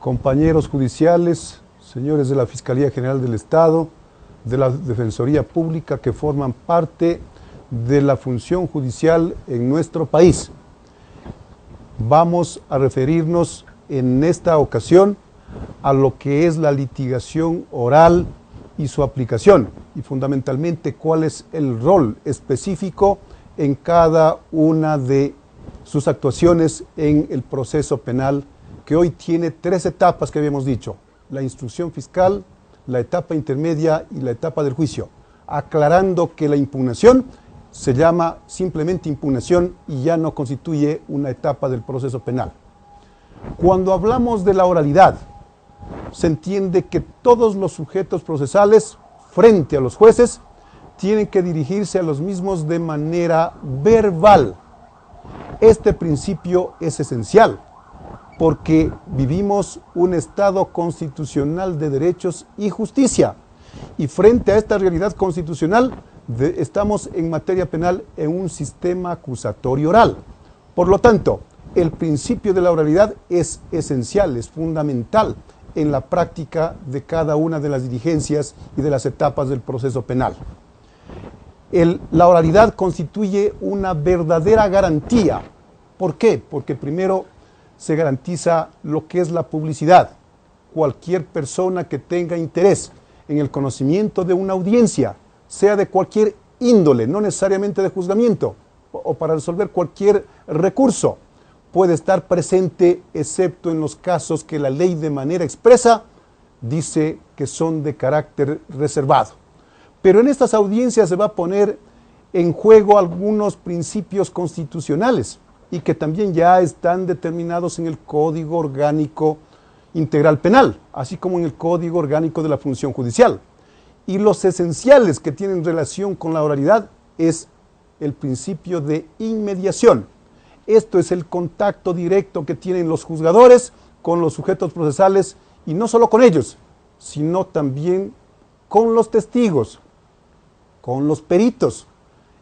compañeros judiciales, señores de la Fiscalía General del Estado, de la Defensoría Pública que forman parte de la función judicial en nuestro país. Vamos a referirnos en esta ocasión a lo que es la litigación oral y su aplicación, y fundamentalmente cuál es el rol específico en cada una de sus actuaciones en el proceso penal, que hoy tiene 3 etapas que habíamos dicho: la instrucción fiscal, la etapa intermedia y la etapa del juicio, aclarando que la impugnación se llama simplemente impugnación y ya no constituye una etapa del proceso penal. Cuando hablamos de la oralidad, se entiende que todos los sujetos procesales frente a los jueces tienen que dirigirse a los mismos de manera verbal. Este principio es esencial porque vivimos un Estado constitucional de derechos y justicia, y frente a esta realidad constitucional estamos en materia penal en un sistema acusatorio oral. Por lo tanto, el principio de la oralidad es esencial, es fundamental en la práctica de cada una de las diligencias y de las etapas del proceso penal. La oralidad constituye una verdadera garantía. ¿Por qué? Porque primero se garantiza lo que es la publicidad. Cualquier persona que tenga interés en el conocimiento de una audiencia, sea de cualquier índole, no necesariamente de juzgamiento, o para resolver cualquier recurso, puede estar presente, excepto en los casos que la ley de manera expresa dice que son de carácter reservado. Pero en estas audiencias se va a poner en juego algunos principios constitucionales y que también ya están determinados en el Código Orgánico Integral Penal, así como en el Código Orgánico de la Función Judicial. Y los esenciales que tienen relación con la oralidad es el principio de inmediación. Esto es el contacto directo que tienen los juzgadores con los sujetos procesales, y no solo con ellos, sino también con los testigos, con los peritos.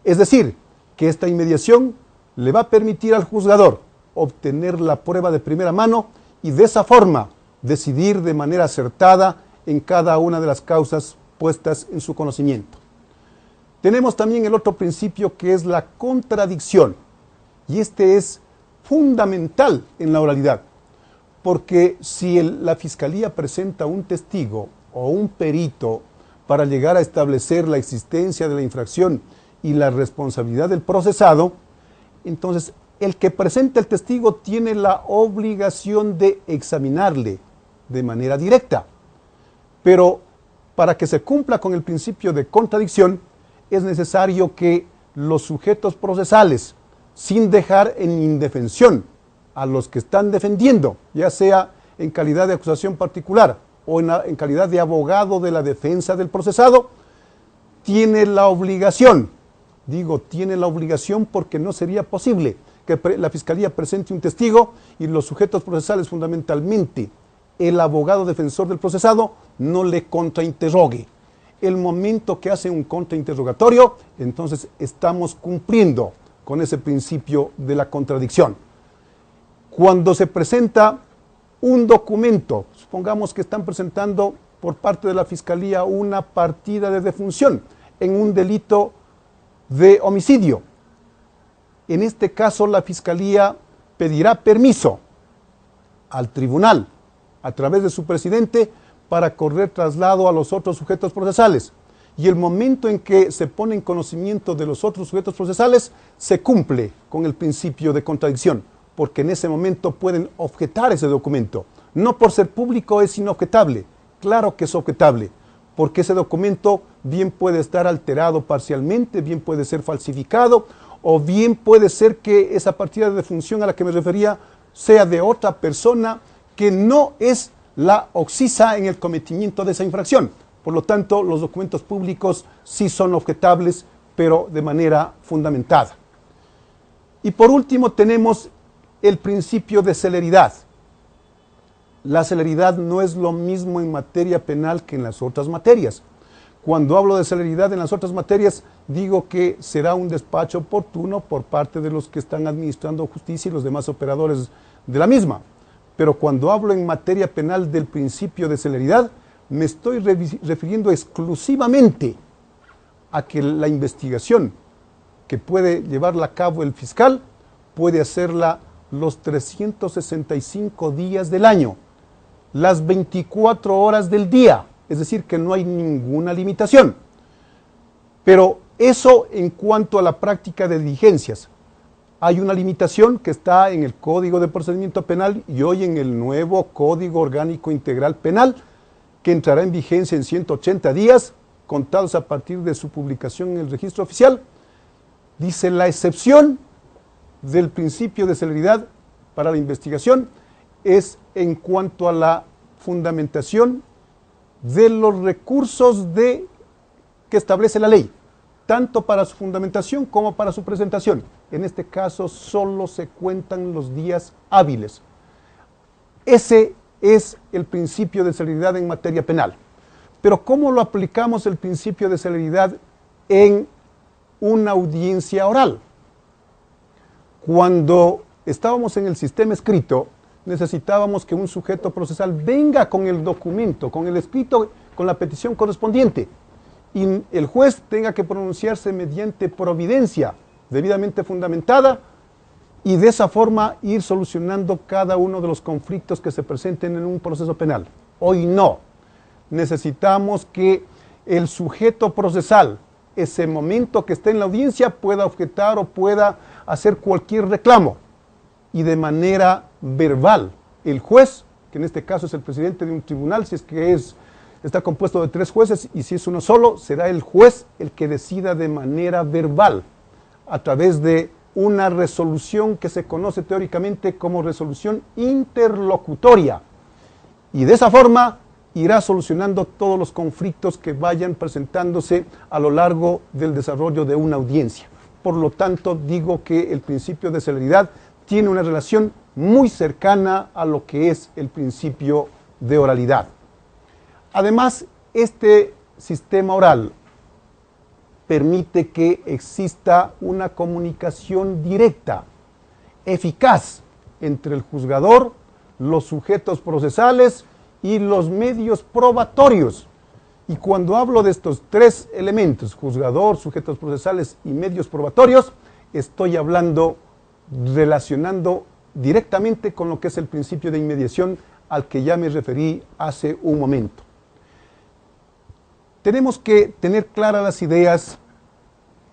Es decir, que esta inmediación le va a permitir al juzgador obtener la prueba de primera mano y de esa forma decidir de manera acertada en cada una de las causas puestas en su conocimiento. Tenemos también el otro principio, que es la contradicción, y este es fundamental en la oralidad, porque si la Fiscalía presenta un testigo o un perito para llegar a establecer la existencia de la infracción y la responsabilidad del procesado, entonces el que presenta el testigo tiene la obligación de examinarle de manera directa. Pero para que se cumpla con el principio de contradicción, es necesario que los sujetos procesales, sin dejar en indefensión a los que están defendiendo, ya sea en calidad de acusación particular o en calidad de abogado de la defensa del procesado, tiene la obligación, tiene la obligación porque no sería posible que la Fiscalía presente un testigo y los sujetos procesales, fundamentalmente el abogado defensor del procesado, no le contrainterrogue. El momento que hace un contrainterrogatorio, entonces estamos cumpliendo con ese principio de la contradicción. Cuando se presenta un documento, supongamos que están presentando por parte de la Fiscalía una partida de defunción en un delito de homicidio. En este caso, la Fiscalía pedirá permiso al tribunal, a través de su presidente, para correr traslado a los otros sujetos procesales. Y el momento en que se pone en conocimiento de los otros sujetos procesales, se cumple con el principio de contradicción, porque en ese momento pueden objetar ese documento. No por ser público es inobjetable, claro que es objetable, porque ese documento bien puede estar alterado parcialmente, bien puede ser falsificado, o bien puede ser que esa partida de defunción a la que me refería sea de otra persona que no es la occisa en el cometimiento de esa infracción. Por lo tanto, los documentos públicos sí son objetables, pero de manera fundamentada. Y por último tenemos el principio de celeridad. La celeridad no es lo mismo en materia penal que en las otras materias. Cuando hablo de celeridad en las otras materias, digo que será un despacho oportuno por parte de los que están administrando justicia y los demás operadores de la misma. Pero cuando hablo en materia penal del principio de celeridad, me estoy refiriendo exclusivamente a que la investigación que puede llevarla a cabo el fiscal puede hacerla los 365 días del año, las 24 horas del día, es decir, que no hay ninguna limitación. Pero eso en cuanto a la práctica de diligencias. Hay una limitación que está en el Código de Procedimiento Penal y hoy en el nuevo Código Orgánico Integral Penal, que entrará en vigencia en 180 días, contados a partir de su publicación en el registro oficial. Dice: la excepción del principio de celeridad para la investigación es en cuanto a la fundamentación de los recursos que establece la ley, tanto para su fundamentación como para su presentación. En este caso solo se cuentan los días hábiles. Ese es el principio de celeridad en materia penal. Pero ¿cómo lo aplicamos el principio de celeridad en una audiencia oral? Cuando estábamos en el sistema escrito, necesitábamos que un sujeto procesal venga con el documento, con el escrito, con la petición correspondiente, y el juez tenga que pronunciarse mediante providencia debidamente fundamentada, y de esa forma ir solucionando cada uno de los conflictos que se presenten en un proceso penal. Hoy no. Necesitamos que el sujeto procesal, ese momento que esté en la audiencia, pueda objetar o pueda hacer cualquier reclamo, y de manera verbal. El juez, que en este caso es el presidente de un tribunal, si es que está compuesto de 3 jueces, y si es uno solo, será el juez el que decida de manera verbal, a través de una resolución que se conoce teóricamente como resolución interlocutoria. Y de esa forma irá solucionando todos los conflictos que vayan presentándose a lo largo del desarrollo de una audiencia. Por lo tanto, digo que el principio de celeridad tiene una relación muy cercana a lo que es el principio de oralidad. Además, este sistema oral permite que exista una comunicación directa, eficaz, entre el juzgador, los sujetos procesales y los medios probatorios. Y cuando hablo de estos 3 elementos, juzgador, sujetos procesales y medios probatorios, estoy hablando, relacionando directamente con lo que es el principio de inmediación al que ya me referí hace un momento. Tenemos que tener claras las ideas.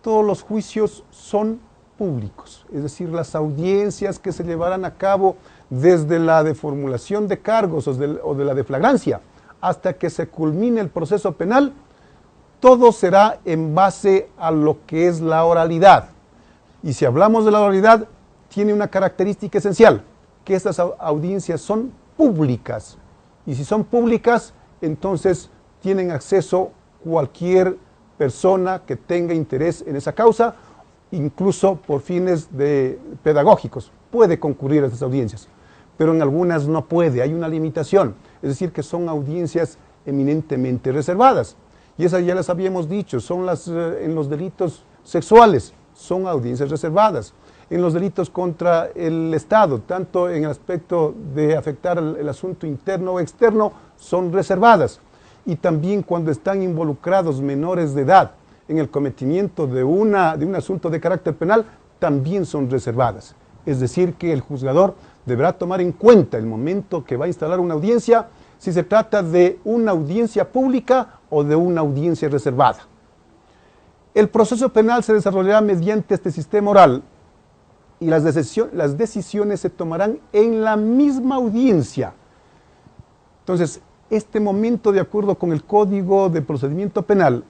Todos los juicios son públicos, es decir, las audiencias que se llevarán a cabo desde la de formulación de cargos o de la de flagrancia hasta que se culmine el proceso penal, todo será en base a lo que es la oralidad. Y si hablamos de la oralidad, tiene una característica esencial, que estas audiencias son públicas. Y si son públicas, entonces tienen acceso cualquier persona que tenga interés en esa causa, incluso por fines pedagógicos, puede concurrir a estas audiencias, pero en algunas no puede, hay una limitación, es decir, que son audiencias eminentemente reservadas, y esas ya las habíamos dicho, son en los delitos sexuales, son audiencias reservadas, en los delitos contra el Estado, tanto en el aspecto de afectar el asunto interno o externo, son reservadas. Y también cuando están involucrados menores de edad en el cometimiento de un asunto de carácter penal, también son reservadas. Es decir, que el juzgador deberá tomar en cuenta el momento que va a instalar una audiencia, si se trata de una audiencia pública o de una audiencia reservada. El proceso penal se desarrollará mediante este sistema oral y las decisiones se tomarán en la misma audiencia. Entonces, este momento, de acuerdo con el Código de Procedimiento Penal,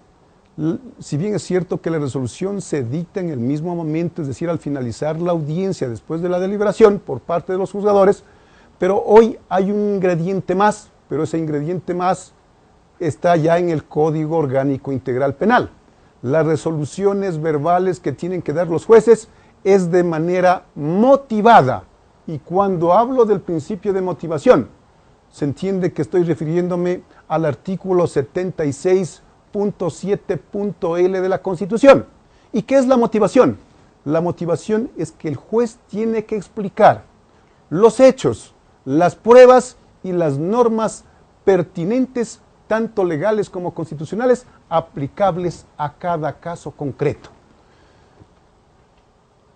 si bien es cierto que la resolución se dicta en el mismo momento, es decir, al finalizar la audiencia después de la deliberación por parte de los juzgadores, pero hoy hay un ingrediente más, pero ese ingrediente más está ya en el Código Orgánico Integral Penal. Las resoluciones verbales que tienen que dar los jueces es de manera motivada, y cuando hablo del principio de motivación, se entiende que estoy refiriéndome al artículo 76.7.L de la Constitución. ¿Y qué es la motivación? La motivación es que el juez tiene que explicar los hechos, las pruebas y las normas pertinentes, tanto legales como constitucionales, aplicables a cada caso concreto.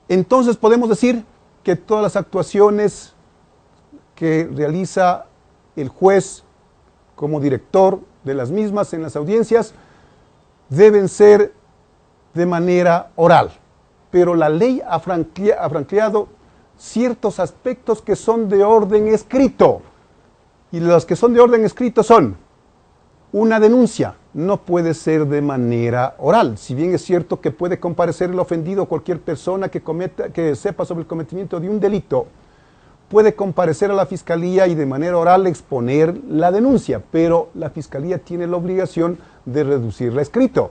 Entonces podemos decir que todas las actuaciones que realiza el juez como director de las mismas en las audiencias deben ser de manera oral, pero la ley ha franqueado ciertos aspectos que son de orden escrito, y los que son de orden escrito son: una denuncia no puede ser de manera oral, si bien es cierto que puede comparecer el ofendido o cualquier persona que sepa sobre el cometimiento de un delito, puede comparecer a la fiscalía y de manera oral exponer la denuncia, pero la fiscalía tiene la obligación de reducirla a escrito.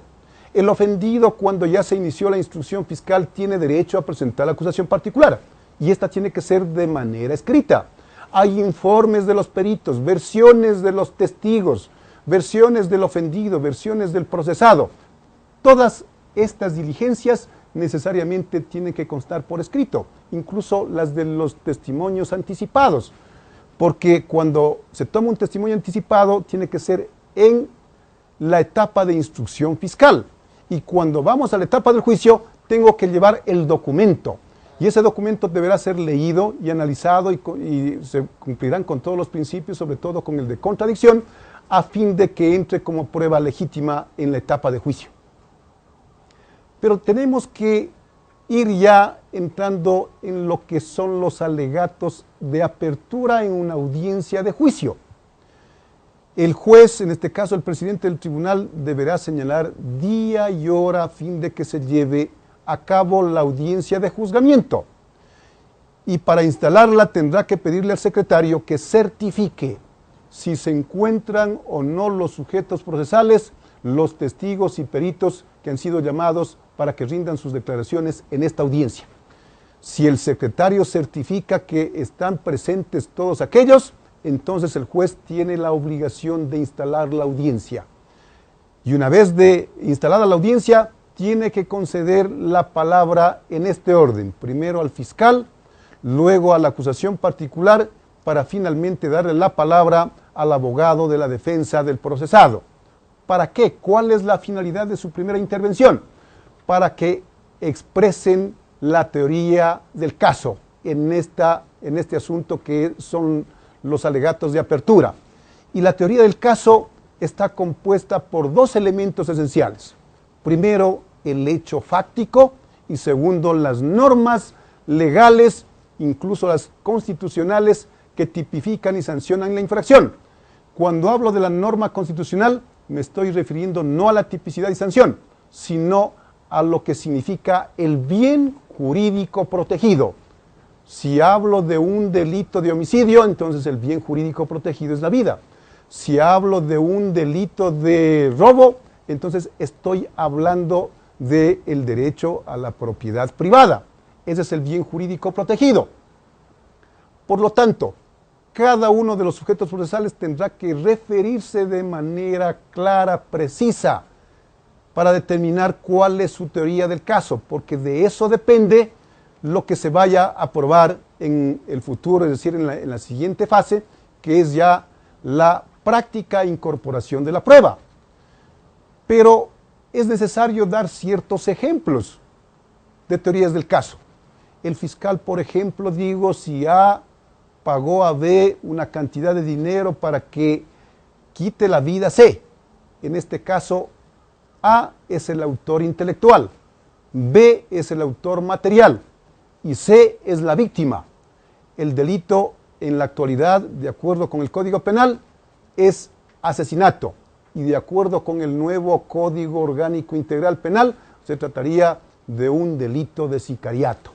El ofendido, cuando ya se inició la instrucción fiscal, tiene derecho a presentar la acusación particular, y esta tiene que ser de manera escrita. Hay informes de los peritos, versiones de los testigos, versiones del ofendido, versiones del procesado. Todas estas diligencias necesariamente tienen que constar por escrito, incluso las de los testimonios anticipados, porque cuando se toma un testimonio anticipado tiene que ser en la etapa de instrucción fiscal, y cuando vamos a la etapa del juicio tengo que llevar el documento, y ese documento deberá ser leído y analizado, y se cumplirán con todos los principios, sobre todo con el de contradicción, a fin de que entre como prueba legítima en la etapa de juicio. Pero tenemos que ir ya entrando en lo que son los alegatos de apertura en una audiencia de juicio. El juez, en este caso el presidente del tribunal, deberá señalar día y hora a fin de que se lleve a cabo la audiencia de juzgamiento. Y para instalarla tendrá que pedirle al secretario que certifique si se encuentran o no los sujetos procesales, los testigos y peritos que han sido llamados para que rindan sus declaraciones en esta audiencia. Si el secretario certifica que están presentes todos aquellos, entonces el juez tiene la obligación de instalar la audiencia. Y una vez instalada la audiencia, tiene que conceder la palabra en este orden: primero al fiscal, luego a la acusación particular, para finalmente darle la palabra al abogado de la defensa del procesado. ¿Para qué? ¿Cuál es la finalidad de su primera intervención? Para que expresen la teoría del caso en este asunto que son los alegatos de apertura. Y la teoría del caso está compuesta por dos elementos esenciales. Primero, el hecho fáctico, y segundo, las normas legales, incluso las constitucionales, que tipifican y sancionan la infracción. Cuando hablo de la norma constitucional, me estoy refiriendo no a la tipicidad y sanción, sino a lo que significa el bien jurídico protegido. Si hablo de un delito de homicidio, entonces el bien jurídico protegido es la vida. Si hablo de un delito de robo, entonces estoy hablando del derecho a la propiedad privada. Ese es el bien jurídico protegido. Por lo tanto, cada uno de los sujetos procesales tendrá que referirse de manera clara, precisa, para determinar cuál es su teoría del caso, porque de eso depende lo que se vaya a probar en el futuro, es decir, en la siguiente fase, que es ya la práctica incorporación de la prueba. Pero es necesario dar ciertos ejemplos de teorías del caso. El fiscal, por ejemplo, si A pagó a B una cantidad de dinero para que quite la vida a C. En este caso, A es el autor intelectual, B es el autor material y C es la víctima. El delito en la actualidad, de acuerdo con el Código Penal, es asesinato, y de acuerdo con el nuevo Código Orgánico Integral Penal, se trataría de un delito de sicariato,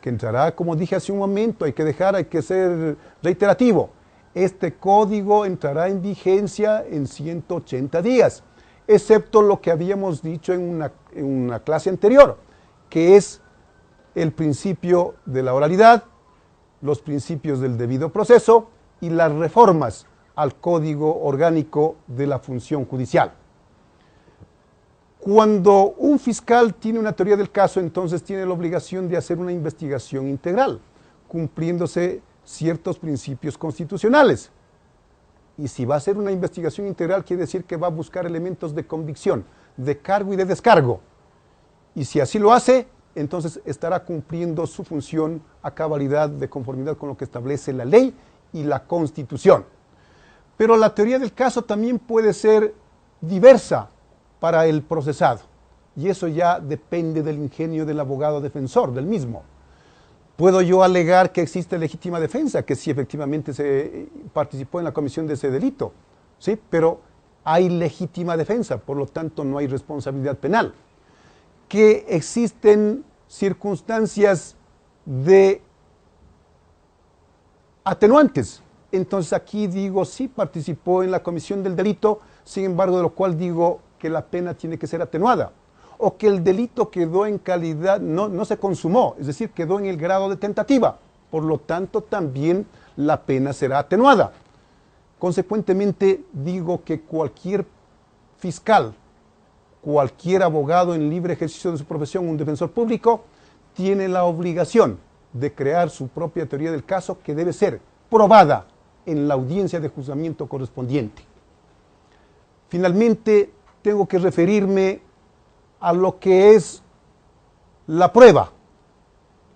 que entrará, como dije hace un momento, hay que ser reiterativo. Este código entrará en vigencia en 180 días, excepto lo que habíamos dicho en una clase anterior, que es el principio de la oralidad, los principios del debido proceso y las reformas al Código Orgánico de la Función Judicial. Cuando un fiscal tiene una teoría del caso, entonces tiene la obligación de hacer una investigación integral, cumpliéndose ciertos principios constitucionales. Y si va a hacer una investigación integral, quiere decir que va a buscar elementos de convicción, de cargo y de descargo. Y si así lo hace, entonces estará cumpliendo su función a cabalidad, de conformidad con lo que establece la ley y la Constitución. Pero la teoría del caso también puede ser diversa para el procesado. Y eso ya depende del ingenio del abogado defensor, del mismo. Puedo yo alegar que existe legítima defensa, que sí efectivamente se participó en la comisión de ese delito, ¿sí? Pero hay legítima defensa, por lo tanto no hay responsabilidad penal. Que existen circunstancias de atenuantes. Entonces aquí digo, sí participó en la comisión del delito, sin embargo de lo cual digo que la pena tiene que ser atenuada. O que el delito quedó en calidad, no se consumó, es decir, quedó en el grado de tentativa. Por lo tanto, también la pena será atenuada. Consecuentemente, digo que cualquier fiscal, cualquier abogado en libre ejercicio de su profesión, un defensor público, tiene la obligación de crear su propia teoría del caso que debe ser probada en la audiencia de juzgamiento correspondiente. Finalmente, tengo que referirme a lo que es la prueba,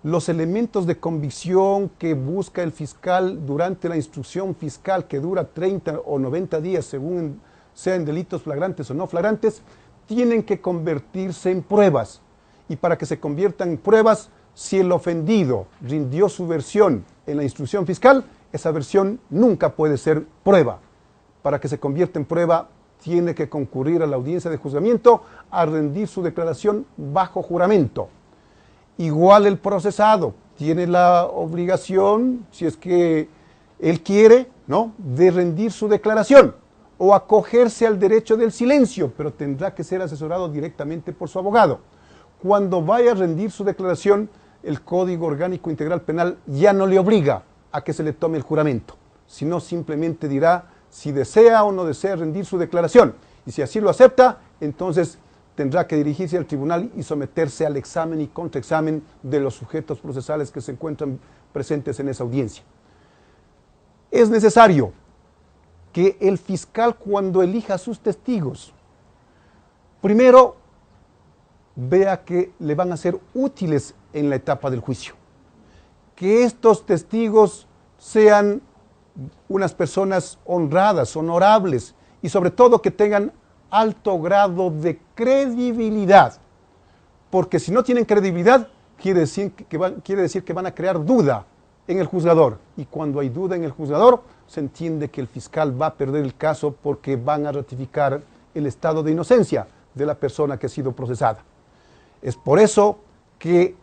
los elementos de convicción que busca el fiscal durante la instrucción fiscal, que dura 30 o 90 días, según sean delitos flagrantes o no flagrantes, tienen que convertirse en pruebas. Y para que se conviertan en pruebas, si el ofendido rindió su versión en la instrucción fiscal, esa versión nunca puede ser prueba. Para que se convierta en prueba, tiene que concurrir a la audiencia de juzgamiento a rendir su declaración bajo juramento. Igual el procesado tiene la obligación, si es que él quiere, ¿no?, de rendir su declaración o acogerse al derecho del silencio, pero tendrá que ser asesorado directamente por su abogado. Cuando vaya a rendir su declaración, el Código Orgánico Integral Penal ya no le obliga a que se le tome el juramento, sino simplemente dirá si desea o no desea rendir su declaración. Y si así lo acepta, entonces tendrá que dirigirse al tribunal y someterse al examen y contraexamen de los sujetos procesales que se encuentran presentes en esa audiencia. Es necesario que el fiscal, cuando elija a sus testigos, primero vea que le van a ser útiles en la etapa del juicio. Que estos testigos sean unas personas honradas, honorables y sobre todo que tengan alto grado de credibilidad. Porque si no tienen credibilidad, quiere decir que van a crear duda en el juzgador. Y cuando hay duda en el juzgador, se entiende que el fiscal va a perder el caso porque van a ratificar el estado de inocencia de la persona que ha sido procesada. Es por eso que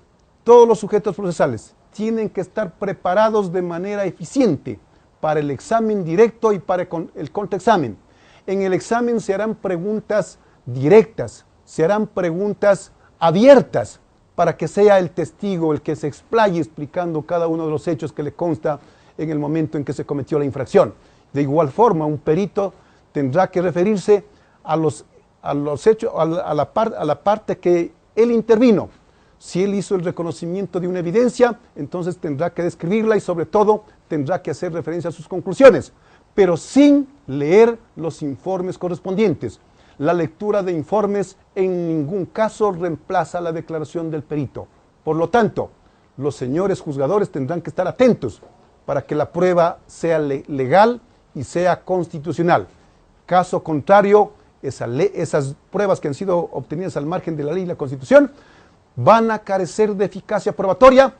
todos los sujetos procesales tienen que estar preparados de manera eficiente para el examen directo y para el contraexamen. En el examen se harán preguntas directas, se harán preguntas abiertas para que sea el testigo el que se explaye explicando cada uno de los hechos que le consta en el momento en que se cometió la infracción. De igual forma, un perito tendrá que referirse a los hechos, a la parte que él intervino. Si él hizo el reconocimiento de una evidencia, entonces tendrá que describirla y sobre todo tendrá que hacer referencia a sus conclusiones, pero sin leer los informes correspondientes. La lectura de informes en ningún caso reemplaza la declaración del perito. Por lo tanto, los señores juzgadores tendrán que estar atentos para que la prueba sea legal y sea constitucional. Caso contrario, esas pruebas que han sido obtenidas al margen de la ley y la Constitución van a carecer de eficacia probatoria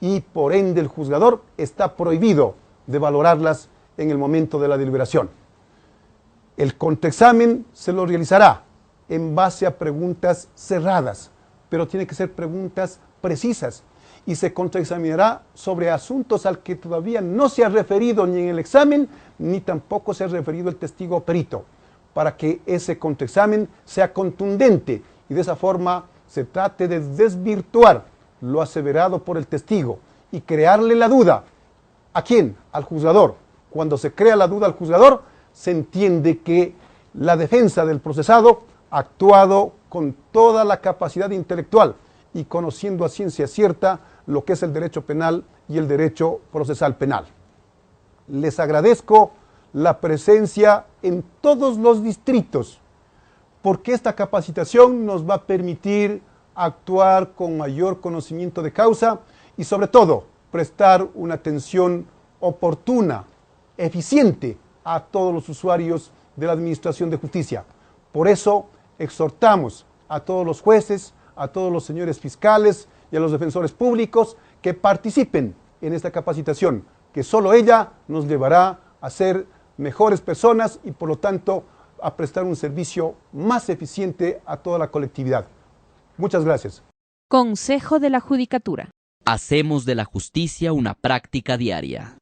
y por ende el juzgador está prohibido de valorarlas en el momento de la deliberación. El contraexamen se lo realizará en base a preguntas cerradas, pero tiene que ser preguntas precisas y se contraexaminará sobre asuntos al que todavía no se ha referido ni en el examen ni tampoco se ha referido el testigo o perito, para que ese contraexamen sea contundente y de esa forma se trate de desvirtuar lo aseverado por el testigo y crearle la duda. ¿A quién? Al juzgador. Cuando se crea la duda al juzgador, se entiende que la defensa del procesado ha actuado con toda la capacidad intelectual y conociendo a ciencia cierta lo que es el derecho penal y el derecho procesal penal. Les agradezco la presencia en todos los distritos, porque esta capacitación nos va a permitir actuar con mayor conocimiento de causa y sobre todo prestar una atención oportuna, eficiente a todos los usuarios de la Administración de Justicia. Por eso exhortamos a todos los jueces, a todos los señores fiscales y a los defensores públicos que participen en esta capacitación, que solo ella nos llevará a ser mejores personas y por lo tanto a prestar un servicio más eficiente a toda la colectividad. Muchas gracias. Consejo de la Judicatura. Hacemos de la justicia una práctica diaria.